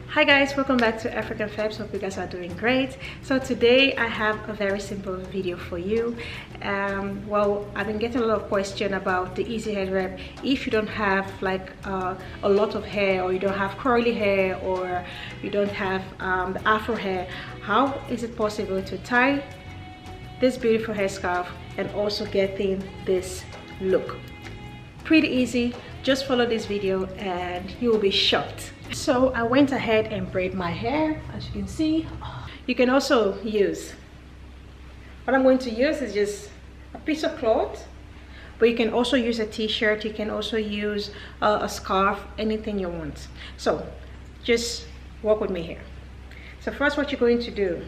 Hi guys, welcome back to AfricanFabs. Hope you guys are doing great. So today I have a very simple video for you. Well, I've been getting a lot of questions about the easy head wrap. If you don't have like a lot of hair, or you don't have curly hair, or you don't have the afro hair, how is it possible to tie this beautiful headscarf and also getting this look? Pretty easy. Just follow this video and you will be shocked. So I went ahead and braid my hair, as you can see. You can also use, what I'm going to use is just a piece of cloth, but you can also use a t-shirt, you can also use a scarf, anything you want. So just walk with me here. So first, what you're going to do,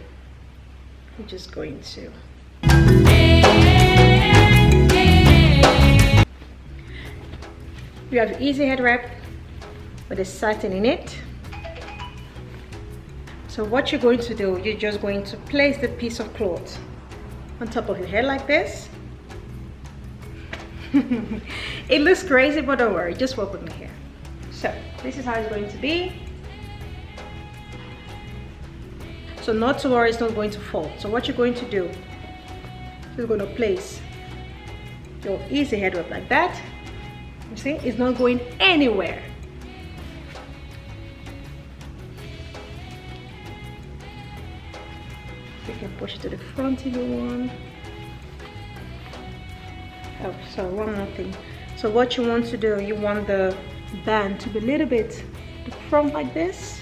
you're just going to you have easy head wrap with a satin in it. So what you're going to do, you're just going to place the piece of cloth on top of your head like this. It looks crazy, but don't worry, just walk with me here. So this is how it's going to be. So not to worry, it's not going to fall. So what you're going to do, you're going to place your easy head wrap like that. You see, it's not going anywhere. You can push it to the front if you want. Oh, so one more thing. So what you want to do, you want the band to be a little bit to the front like this.